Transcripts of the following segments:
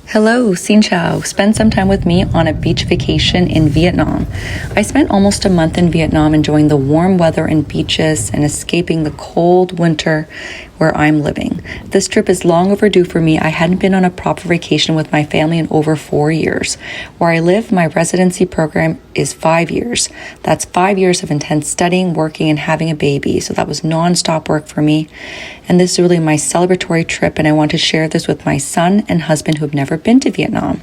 Hello, Xin Chào. Spend some time with me on a beach vacation in Vietnam. I spent almost a month in Vietnam enjoying the warm weather and beaches and escaping the cold winter where I'm living. This trip is long overdue for me. I hadn't been on a proper vacation with my family in over 4 years. Where I live, my residency program is 5 years. That's 5 years of intense studying, working, and having a baby. So that was nonstop work for me. And this is really my celebratory trip, and I want to share this with my son and husband who have never been to Vietnam.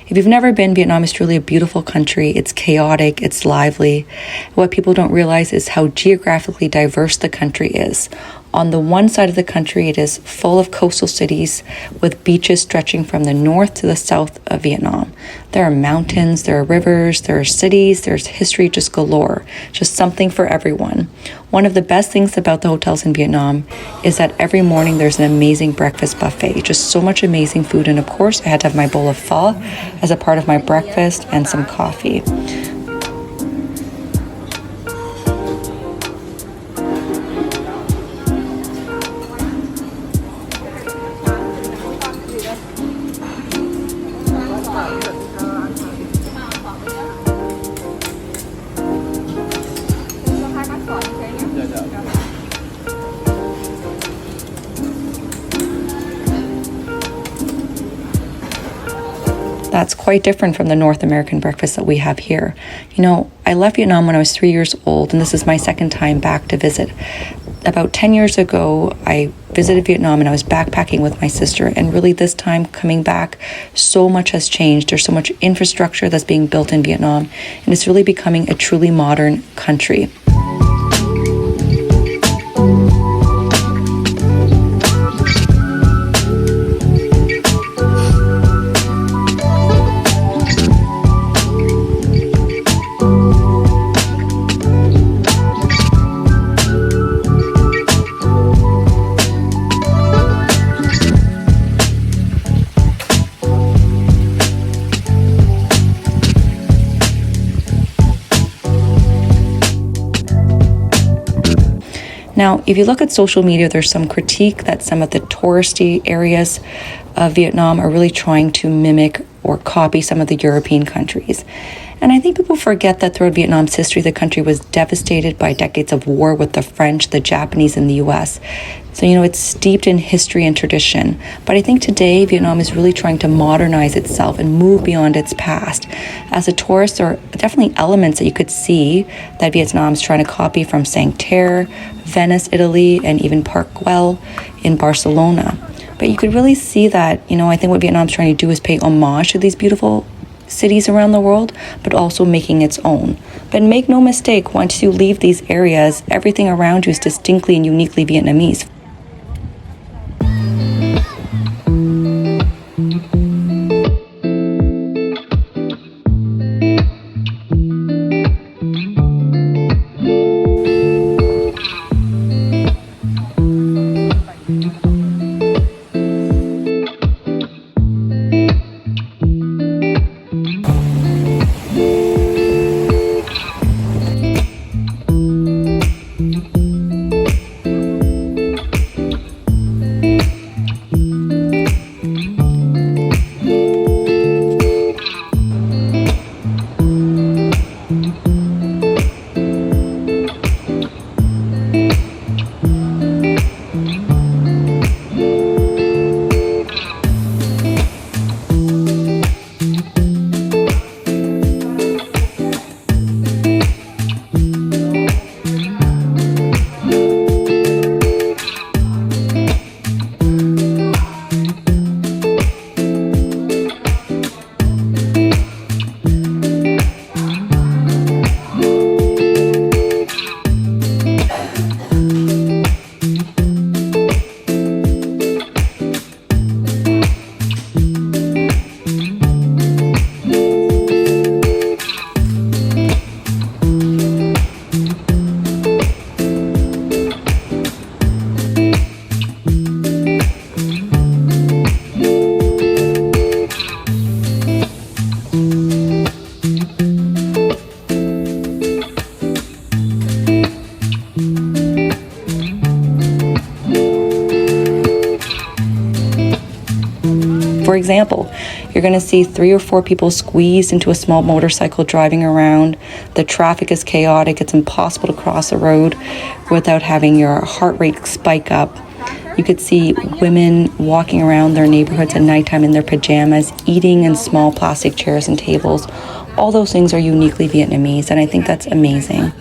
If you've never been, Vietnam is truly a beautiful country. It's chaotic, it's lively. What people don't realize is how geographically diverse the country is. On the one side of the country, it is full of coastal cities with beaches stretching from the north to the south of Vietnam. There are mountains, there are rivers, there are cities, there's history just galore, just something for everyone. One of the best things about the hotels in Vietnam is that every morning there's an amazing breakfast buffet, just so much amazing food. And of course, I had to have my bowl of pho as a part of my breakfast and some coffee. That's quite different from the North American breakfast that we have here. You know, I left Vietnam when I was 3 years old, and this is my second time back to visit. About 10 years ago, I visited Vietnam and I was backpacking with my sister. And really this time coming back, so much has changed. There's so much infrastructure that's being built in Vietnam, and it's really becoming a truly modern country. Now, if you look at social media, there's some critique that some of the touristy areas of Vietnam are really trying to mimic or copy some of the European countries. And I think people forget that throughout Vietnam's history, the country was devastated by decades of war with the French, the Japanese, and the US. So, it's steeped in history and tradition. But I think today, Vietnam is really trying to modernize itself and move beyond its past. As a tourist, there are definitely elements that you could see that Vietnam is trying to copy from Sancerre, Venice, Italy, and even Park Güell in Barcelona. But you could really see that, I think what Vietnam's trying to do is pay homage to these beautiful cities around the world, but also making its own. But make no mistake, once you leave these areas, everything around you is distinctly and uniquely Vietnamese. For example, you're going to see 3 or 4 people squeezed into a small motorcycle driving around. The traffic is chaotic. It's impossible to cross a road without having your heart rate spike up. You could see women walking around their neighborhoods at nighttime in their pajamas, eating in small plastic chairs and tables. All those things are uniquely Vietnamese, and I think that's amazing.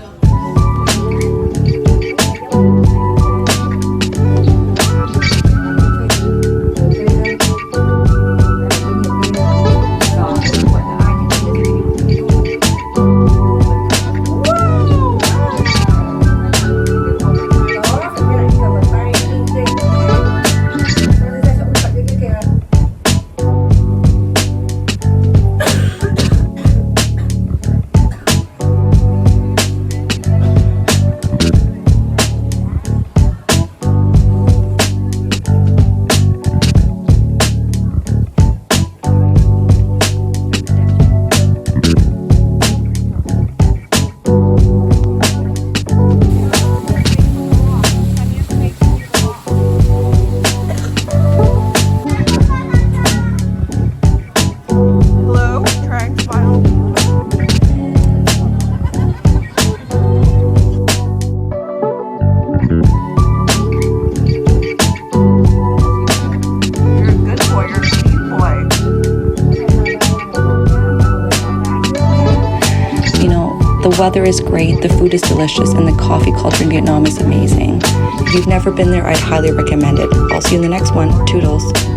The weather is great, the food is delicious, and the coffee culture in Vietnam is amazing. If you've never been there, I'd highly recommend it. I'll see you in the next one. Toodles.